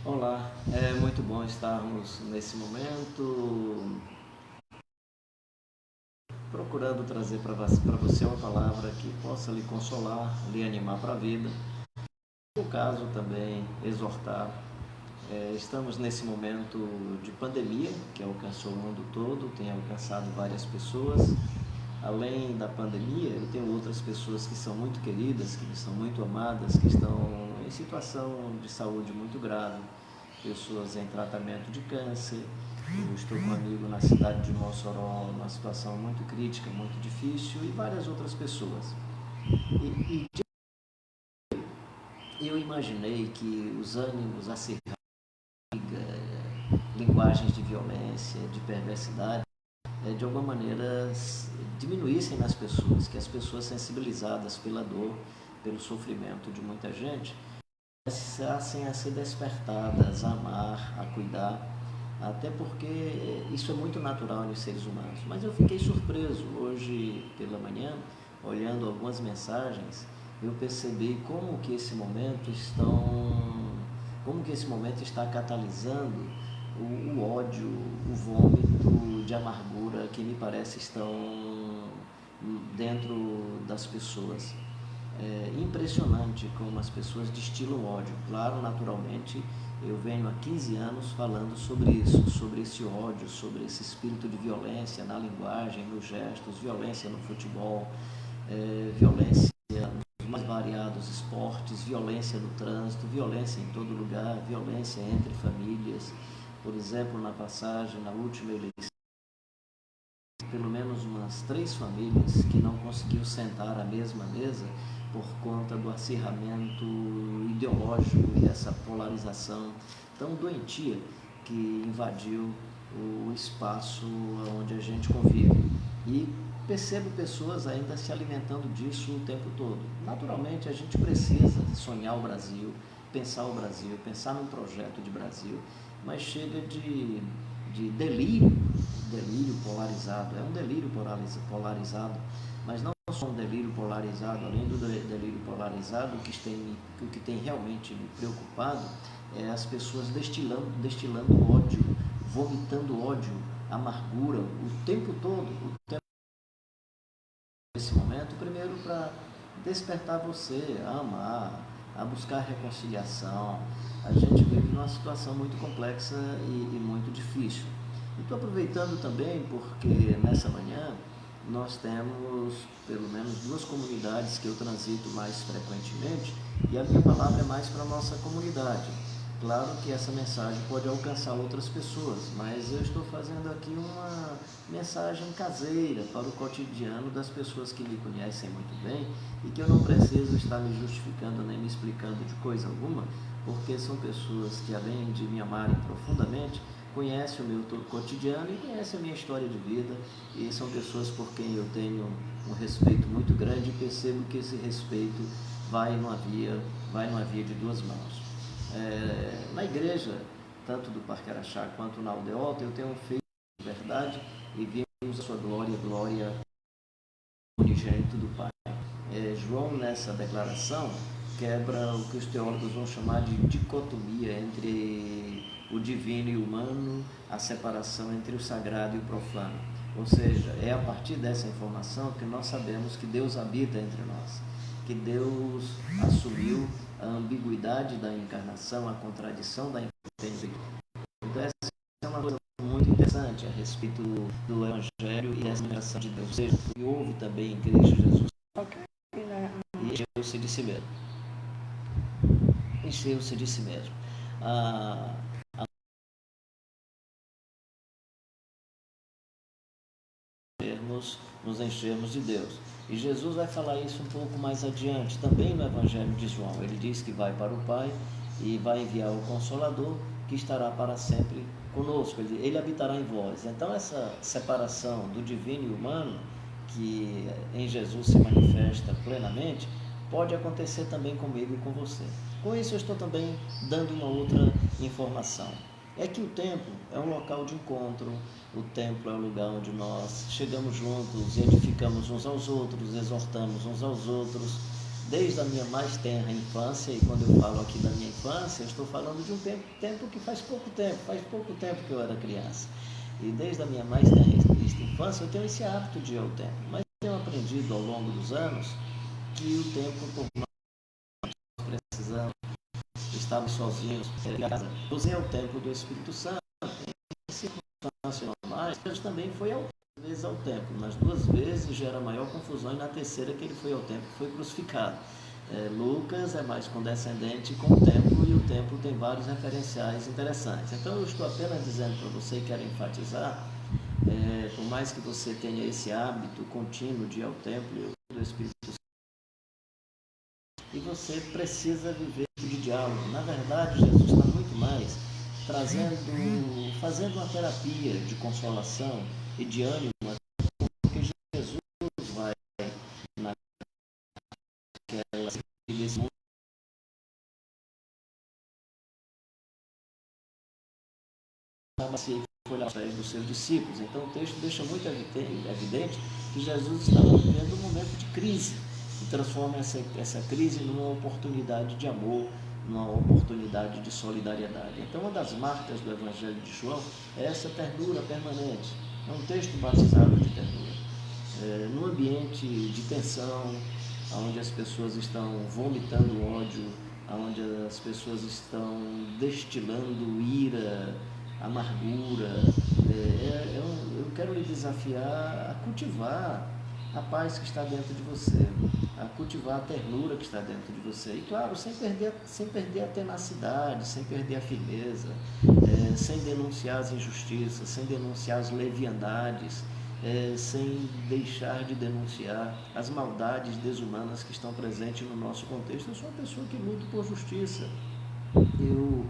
Olá, é muito bom estarmos nesse momento procurando trazer para você uma palavra que possa lhe consolar, lhe animar para a vida, no caso também exortar. Estamos nesse momento de pandemia que alcançou o mundo todo, tem alcançado várias pessoas. Além da pandemia, eu tenho outras pessoas que são muito queridas, que são muito amadas, que estão em situação de saúde muito grave, pessoas em tratamento de câncer. Eu estou com um amigo na cidade de Mossoró, numa situação muito crítica, muito difícil, e várias outras pessoas. E eu imaginei que os ânimos, a cerca, linguagens de violência, de perversidade, de alguma maneira diminuíssem nas pessoas, que as pessoas sensibilizadas pela dor, pelo sofrimento de muita gente, começassem a ser despertadas, a amar, a cuidar, até porque isso é muito natural nos seres humanos. Mas eu fiquei surpreso hoje pela manhã, olhando algumas mensagens, eu percebi como que esse momento está catalisando o ódio, o vômito de amargura que me parece estão dentro das pessoas. É impressionante como as pessoas destilam ódio. Claro, naturalmente, eu venho há 15 anos falando sobre isso, sobre esse ódio, sobre esse espírito de violência na linguagem, nos gestos, violência no futebol, violência nos mais variados esportes, violência no trânsito, violência em todo lugar, violência entre famílias. Por exemplo, na última eleição, pelo menos umas 3 famílias que não conseguiu sentar à mesma mesa por conta do acirramento ideológico e essa polarização tão doentia que invadiu o espaço onde a gente convive. E percebo pessoas ainda se alimentando disso o tempo todo. Naturalmente, a gente precisa sonhar o Brasil, pensar num projeto de Brasil, mas chega de delírio polarizado. É um delírio polarizado, mas não só um delírio polarizado. Além do delírio polarizado, o que tem realmente me preocupado é as pessoas destilando ódio, vomitando ódio, amargura o tempo todo, nesse momento, primeiro para despertar você a amar, a buscar reconciliação. A gente vive numa situação muito complexa e muito difícil. E estou aproveitando também porque nessa manhã nós temos pelo menos 2 comunidades que eu transito mais frequentemente e a minha palavra é mais para a nossa comunidade. Claro que essa mensagem pode alcançar outras pessoas, mas eu estou fazendo aqui uma mensagem caseira para o cotidiano das pessoas que me conhecem muito bem e que eu não preciso estar me justificando nem me explicando de coisa alguma, porque são pessoas que, além de me amarem profundamente, conhecem o meu cotidiano e conhecem a minha história de vida, e são pessoas por quem eu tenho um respeito muito grande e percebo que esse respeito vai numa via de 2 mãos. Na igreja, tanto do Parque Araxá quanto na Aldeota, eu tenho feito verdade e vimos a sua glória unigênito do Pai. João, nessa declaração, quebra o que os teólogos vão chamar de dicotomia entre o divino e o humano, a separação entre o sagrado e o profano. Ou seja, é a partir dessa informação que nós sabemos que Deus habita entre nós, que Deus assumiu a ambiguidade da encarnação, a contradição da impotência. Então, essa é uma coisa muito interessante a respeito do Evangelho e dessa revelação de Deus. Ou seja, que houve também em Cristo Jesus e encheu-se de si mesmo. Encheu-se de si mesmo. Nos enchermos de Deus. E Jesus vai falar isso um pouco mais adiante, também no Evangelho de João. Ele diz que vai para o Pai e vai enviar o Consolador, que estará para sempre conosco. Ele habitará em vós. Então, essa separação do divino e humano, que em Jesus se manifesta plenamente, pode acontecer também comigo e com você. Com isso, eu estou também dando uma outra informação. É que o templo é um local de encontro, o templo é o lugar onde nós chegamos juntos, edificamos uns aos outros, exortamos uns aos outros, desde a minha mais tenra infância, e quando eu falo aqui da minha infância, eu estou falando de um tempo que faz pouco tempo que eu era criança. E desde a minha mais tenra infância eu tenho esse hábito de ir ao templo, mas tenho aprendido ao longo dos anos que o tempo, por mais precisamos, estamos sozinhos em casa, usei ao templo do Espírito Santo, em circunstâncias normais, mas também foi ao vezes ao templo. Nas 2 vezes gera maior confusão, e na terceira que ele foi ao templo, foi crucificado. Lucas é mais condescendente com o templo, e o templo tem vários referenciais interessantes. Então eu estou apenas dizendo para você e quero enfatizar, por mais que você tenha esse hábito contínuo de ir ao templo e do Espírito Santo, e você precisa viver de diálogo. Na verdade, Jesus está muito mais fazendo uma terapia de consolação e de ânimo, porque Jesus vai naquela desse mundo foi lá aos dos seus discípulos. Então o texto deixa muito evidente que Jesus estava vivendo um momento de crise e transforma essa crise numa oportunidade de amor, numa oportunidade de solidariedade. Então uma das marcas do Evangelho de João é essa ternura permanente. É um texto batizado de ternura. Num ambiente de tensão, onde as pessoas estão vomitando ódio, onde as pessoas estão destilando ira, amargura, eu quero lhe desafiar a cultivar a paz que está dentro de você, a cultivar a ternura que está dentro de você, e claro, sem perder a tenacidade, sem perder a firmeza, sem denunciar as injustiças, sem denunciar as leviandades, sem deixar de denunciar as maldades desumanas que estão presentes no nosso contexto. Eu sou uma pessoa que luta por justiça. Eu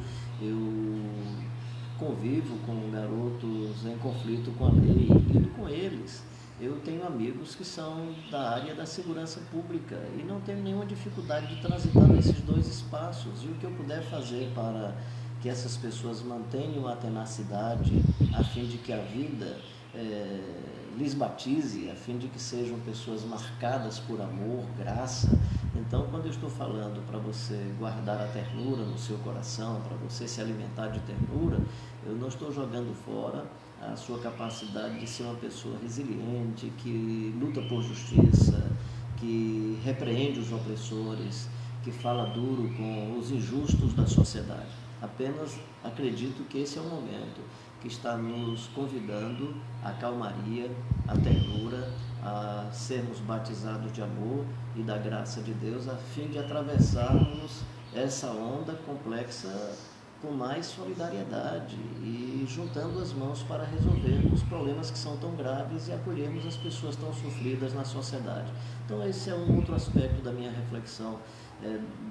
convivo com garotos em conflito com a lei, lido com eles. Eu tenho amigos que são da área da segurança pública e não tenho nenhuma dificuldade de transitar nesses 2 espaços. E o que eu puder fazer para que essas pessoas mantenham a tenacidade, a fim de que a vida lhes batize, a fim de que sejam pessoas marcadas por amor, graça. Então, quando eu estou falando para você guardar a ternura no seu coração, para você se alimentar de ternura, eu não estou jogando fora a sua capacidade de ser uma pessoa resiliente, que luta por justiça, que repreende os opressores, que fala duro com os injustos da sociedade. Apenas acredito que esse é o momento que está nos convidando à calmaria, à ternura, a sermos batizados de amor e da graça de Deus, a fim de atravessarmos essa onda complexa com mais solidariedade e juntando as mãos para resolvermos os problemas que são tão graves e acolhermos as pessoas tão sofridas na sociedade. Então esse é um outro aspecto da minha reflexão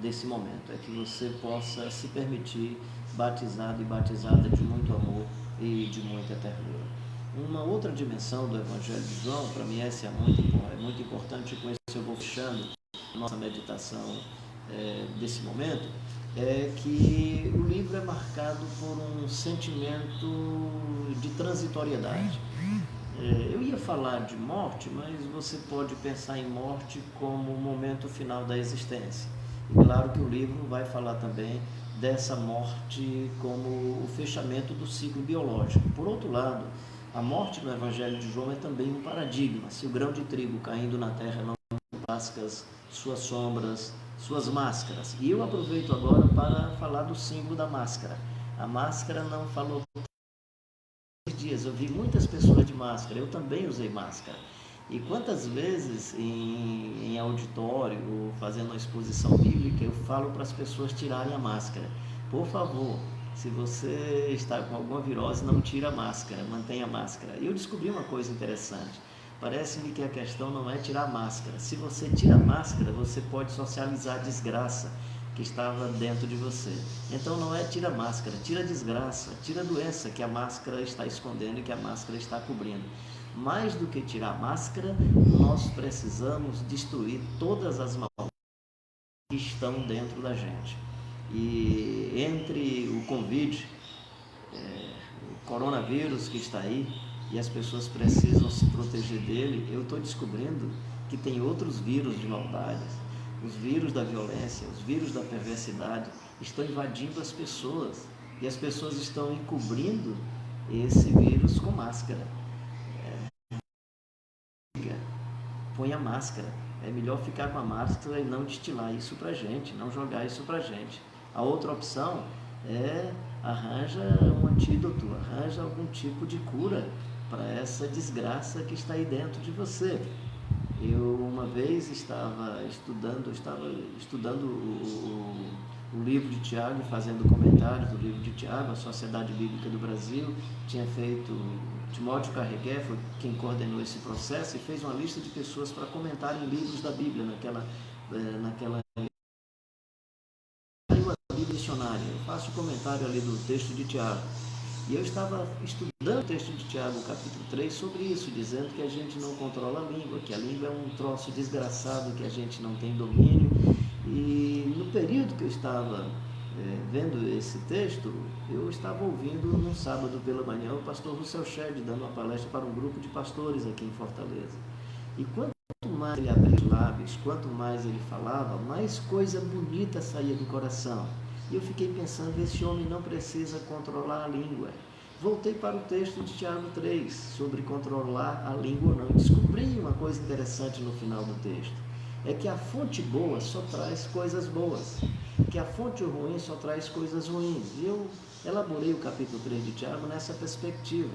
desse momento, é que você possa se permitir batizado e batizada de muito amor e de muita ternura. Uma outra dimensão do Evangelho de João, para mim essa é muito importante, com isso eu vou fechando a nossa meditação desse momento, é que o livro é marcado por um sentimento de transitoriedade. Eu ia falar de morte, mas você pode pensar em morte como o momento final da existência. E claro que o livro vai falar também dessa morte como o fechamento do ciclo biológico. Por outro lado, a morte no Evangelho de João é também um paradigma. Se o grão de trigo caindo na terra não lasca suas sombras, suas máscaras. E eu aproveito agora para falar do símbolo da máscara. A máscara não falou dias, eu vi muitas pessoas de máscara, eu também usei máscara. E quantas vezes em auditório, fazendo uma exposição bíblica, eu falo para as pessoas tirarem a máscara. Por favor, se você está com alguma virose, não tira a máscara, mantenha a máscara. E eu descobri uma coisa interessante. Parece-me que a questão não é tirar a máscara. Se você tira a máscara, você pode socializar a desgraça que estava dentro de você. Então não é tira a máscara, tira a desgraça, tira a doença que a máscara está escondendo e que a máscara está cobrindo. Mais do que tirar a máscara, nós precisamos destruir todas as maldades que estão dentro da gente. E entre o Covid, o coronavírus que está aí, e as pessoas precisam se proteger dele, eu estou descobrindo que tem outros vírus de maldades. Os vírus da violência, os vírus da perversidade estão invadindo as pessoas e as pessoas estão encobrindo esse vírus com máscara. Põe a máscara. É melhor ficar com a máscara e não destilar isso pra gente, não jogar isso pra gente. A outra opção é arranja um antídoto, arranja algum tipo de cura para essa desgraça que está aí dentro de você. Eu uma vez estava estudando o livro de Tiago, fazendo comentários do livro de Tiago. A Sociedade Bíblica do Brasil tinha feito, Timóteo Carregué foi quem coordenou esse processo e fez uma lista de pessoas para comentarem livros da Bíblia naquela Bíblia dicionária. Eu faço comentário ali do texto de Tiago. E eu estava estudando o texto de Tiago, capítulo 3, sobre isso, dizendo que a gente não controla a língua, que a língua é um troço desgraçado, que a gente não tem domínio. E no período que eu estava vendo esse texto, eu estava ouvindo num sábado pela manhã o pastor Russell Shedd dando uma palestra para um grupo de pastores aqui em Fortaleza. E quanto mais ele abria os lábios, quanto mais ele falava, mais coisa bonita saía do coração. E eu fiquei pensando, esse homem não precisa controlar a língua. Voltei para o texto de Tiago 3, sobre controlar a língua ou não. E descobri uma coisa interessante no final do texto. É que a fonte boa só traz coisas boas. Que a fonte ruim só traz coisas ruins. E eu elaborei o capítulo 3 de Tiago nessa perspectiva.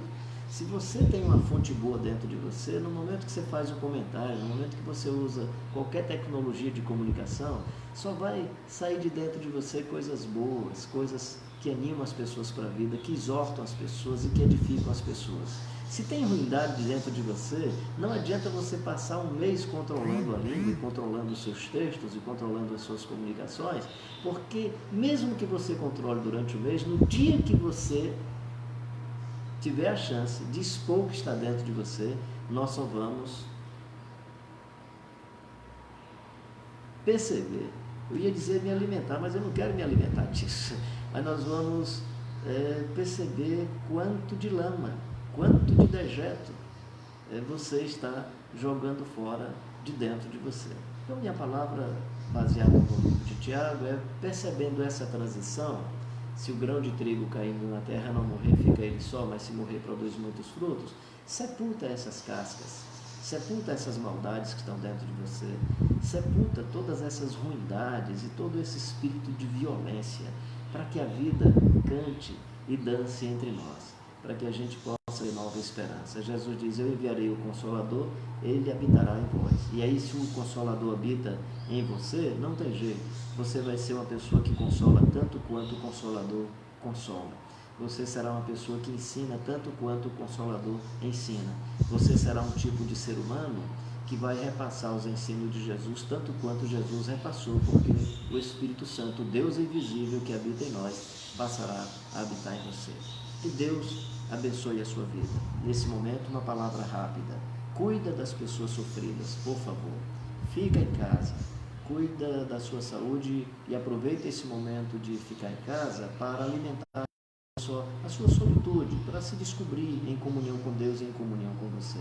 Se você tem uma fonte boa dentro de você, no momento que você faz um comentário, no momento que você usa qualquer tecnologia de comunicação, só vai sair de dentro de você coisas boas, coisas que animam as pessoas para a vida, que exortam as pessoas e que edificam as pessoas. Se tem ruindade dentro de você, não adianta você passar um mês controlando a língua, controlando os seus textos e controlando as suas comunicações, porque mesmo que você controle durante o mês, no dia que você tiver a chance de expor o que está dentro de você, nós só vamos perceber. Eu ia dizer me alimentar, mas eu não quero me alimentar disso. Mas nós vamos perceber quanto de lama, quanto de dejeto você está jogando fora de dentro de você. Então, minha palavra baseada no livro de Tiago é percebendo essa transição. Se o grão de trigo caindo na terra não morrer, fica ele só, mas se morrer, produz muitos frutos. Sepulta essas cascas, sepulta essas maldades que estão dentro de você, sepulta todas essas ruindades e todo esse espírito de violência, para que a vida cante e dance entre nós, para que a gente possa ter nova esperança. Jesus diz, eu enviarei o Consolador, ele habitará em vós. E aí, se o Consolador habita em você, não tem jeito, você vai ser uma pessoa que consola tanto quanto o Consolador consola. Você será uma pessoa que ensina tanto quanto o Consolador ensina. Você será um tipo de ser humano que vai repassar os ensinos de Jesus tanto quanto Jesus repassou, porque o Espírito Santo, o Deus invisível que habita em nós, passará a habitar em você. Que Deus abençoe a sua vida. Nesse momento, uma palavra rápida. Cuida das pessoas sofridas, por favor. Fica em casa. Cuida da sua saúde e aproveita esse momento de ficar em casa para alimentar a sua solitude, para se descobrir em comunhão com Deus e em comunhão com você.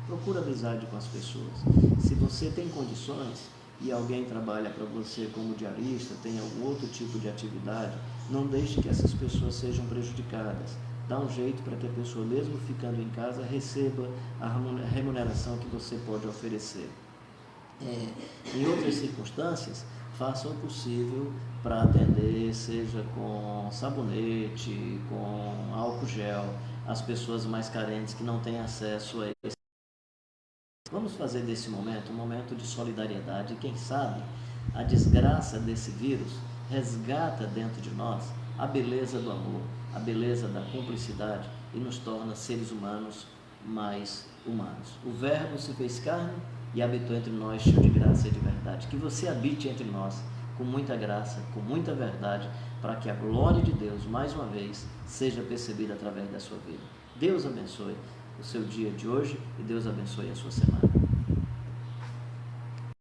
Procura amizade com as pessoas. Se você tem condições e alguém trabalha para você como diarista, tem algum outro tipo de atividade, não deixe que essas pessoas sejam prejudicadas. Dá um jeito para que a pessoa, mesmo ficando em casa, receba a remuneração que você pode oferecer. Em outras circunstâncias, faça o possível para atender, seja com sabonete, com álcool gel, as pessoas mais carentes que não têm acesso a esse. Vamos fazer desse momento um momento de solidariedade. Quem sabe a desgraça desse vírus resgata dentro de nós a beleza do amor, a beleza da cumplicidade e nos torna seres humanos mais humanos. O Verbo se fez carne e habitou entre nós, cheio de graça e de verdade. Que você habite entre nós com muita graça, com muita verdade, para que a glória de Deus, mais uma vez, seja percebida através da sua vida. Deus abençoe o seu dia de hoje e Deus abençoe a sua semana.